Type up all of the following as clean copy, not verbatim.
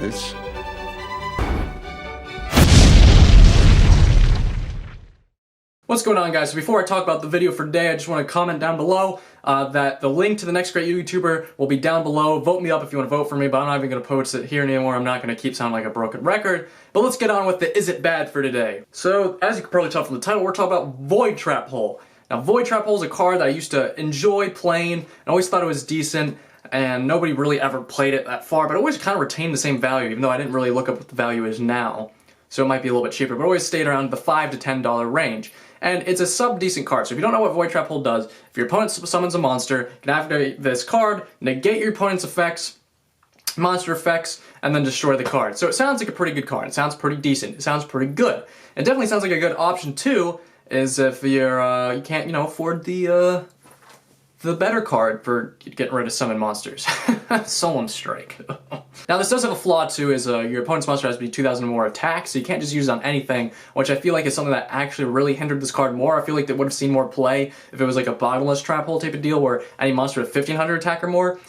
this. What's going on, guys? So before I talk about the video for today, I just want to comment down below that the link to the next great YouTuber will be down below. Vote me up if you want to vote for me, but I'm not even going to post it here anymore. I'm not going to keep sounding like a broken record. But let's get on with the Is It Bad for today. So, as you can probably tell from the title, we're talking about Void Trap Hole. Now, Void Trap Hole is a card that I used to enjoy playing, and I always thought it was decent, and nobody really ever played it that far, but it always kind of retained the same value, even though I didn't really look up what the value is now. So it might be a little bit cheaper, but always stayed around the $5 to $10 range. And it's a sub-decent card, so if you don't know what Void Trap Hole does, if your opponent summons a monster, you can activate this card, negate your opponent's effects, monster effects, and then destroy the card. So it sounds like a pretty good card. It sounds pretty decent. It sounds pretty good. It definitely sounds like a good option too, is if you're you can't, afford the better card for getting rid of summon monsters. Solemn Strike. Now this does have a flaw too, is your opponent's monster has to be 2,000 or more attack, so you can't just use it on anything, which I feel like is something that actually really hindered this card more. I feel like that would have seen more play if it was like a bottomless trap hole type of deal where any monster with 1,500 attack or more.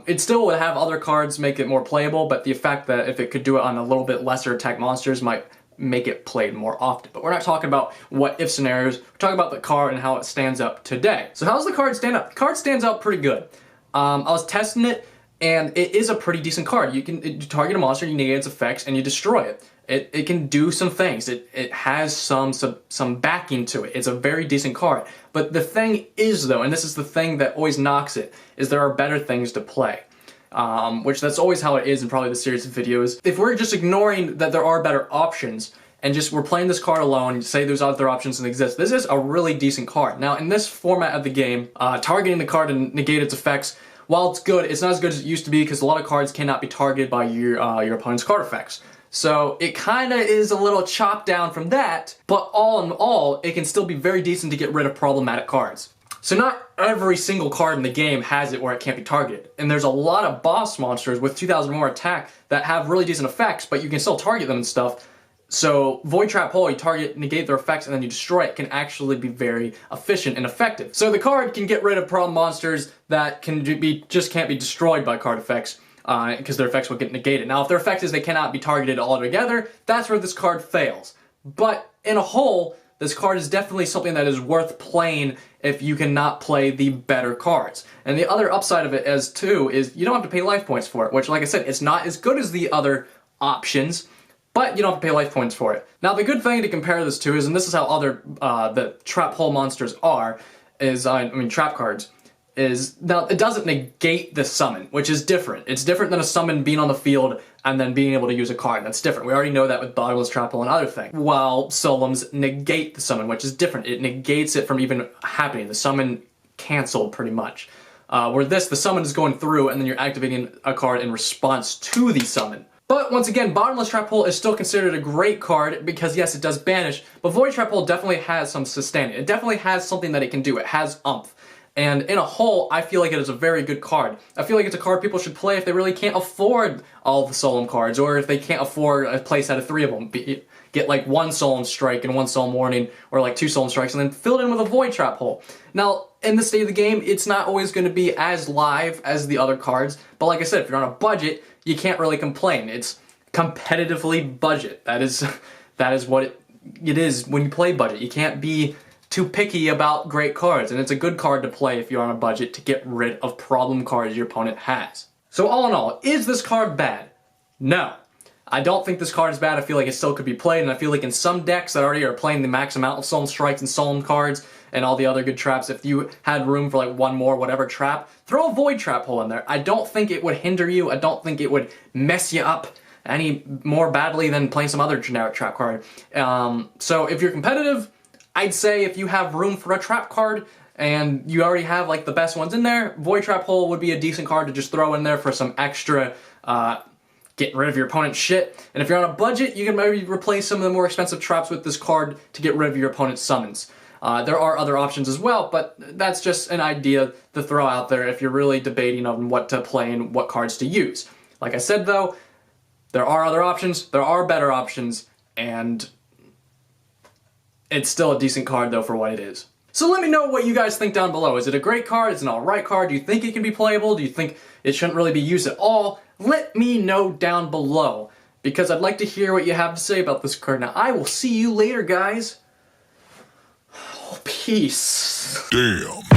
It still would have other cards make it more playable, but the fact that if it could do it on a little bit lesser attack monsters might make it played more often. But we're not talking about what if scenarios, we're talking about the card and how it stands up today. So how does the card stand up? The card stands up pretty good. I was testing it, and it is a pretty decent card. You target a monster, you negate its effects, and you destroy it. It can do some things. It has some backing to it. It's a very decent card. But the thing is though, and this is the thing that always knocks it, is there are better things to play. Which that's always how it is in probably the series of videos. If we're just ignoring that there are better options, and just we're playing this card alone, say there's other options that exist, this is a really decent card. Now in this format of the game, targeting the card and negate its effects, while it's good, it's not as good as it used to be because a lot of cards cannot be targeted by your opponent's card effects. So it kind of is a little chopped down from that, but all in all, it can still be very decent to get rid of problematic cards. So not every single card in the game has it where it can't be targeted. And there's a lot of boss monsters with 2,000 more attack that have really decent effects, but you can still target them and stuff. So Void Trap Hole, you target, negate their effects, and then you destroy it, can actually be very efficient and effective. So the card can get rid of problem monsters that just can't be destroyed by card effects, because their effects will get negated. Now if their effect is they cannot be targeted altogether, that's where this card fails. But in a whole, this card is definitely something that is worth playing if you cannot play the better cards. And the other upside of it as too is you don't have to pay life points for it, which like I said, it's not as good as the other options, but you don't have to pay life points for it. Now the good thing to compare this to is, and this is how other the trap hole monsters are, is, trap cards, is, now it doesn't negate the summon, which is different. It's different than a summon being on the field and then being able to use a card. That's different. We already know that with bottomless trap hole and other things. While solemns negate the summon, which is different. It negates it from even happening. The summon canceled pretty much. Where this, the summon is going through and then you're activating a card in response to the summon. But once again, Bottomless Trap Hole is still considered a great card because yes, it does banish, but Void Trap Hole definitely has some sustain. It definitely has something that it can do. It has oomph. And in a whole, I feel like it is a very good card. I feel like it's a card people should play if they really can't afford all the Solemn cards, or if they can't afford a play set of 3 of them. Get like 1 Solemn Strike and 1 Solemn Warning, or like 2 Solemn Strikes, and then fill it in with a Void Trap Hole. Now, in the state of the game, it's not always going to be as live as the other cards, but like I said, if you're on a budget, you can't really complain. It's competitively budget. That is what it is when you play budget. You can't be too picky about great cards, and it's a good card to play if you're on a budget to get rid of problem cards your opponent has. So all in all, is this card bad? No. I don't think this card is bad. I feel like it still could be played, and I feel like in some decks that already are playing the max amount of Solemn Strikes and Solemn cards and all the other good traps, if you had room for like 1 more whatever trap, throw a Void Trap Hole in there. I don't think it would hinder you. I don't think it would mess you up any more badly than playing some other generic trap card. So if you're competitive, I'd say if you have room for a trap card and you already have like the best ones in there, Void Trap Hole would be a decent card to just throw in there for some extra getting rid of your opponent's shit. And if you're on a budget, you can maybe replace some of the more expensive traps with this card to get rid of your opponent's summons. There are other options as well, but that's just an idea to throw out there if you're really debating on what to play and what cards to use. Like I said though, there are other options, there are better options, and it's still a decent card though for what it is. So let me know what you guys think down below. Is it a great card? Is it an alright card? Do you think it can be playable? Do you think it shouldn't really be used at all? let me know down below, because I'd like to hear what you have to say about this card. Now, I will see you later, guys. Oh, peace. Damn.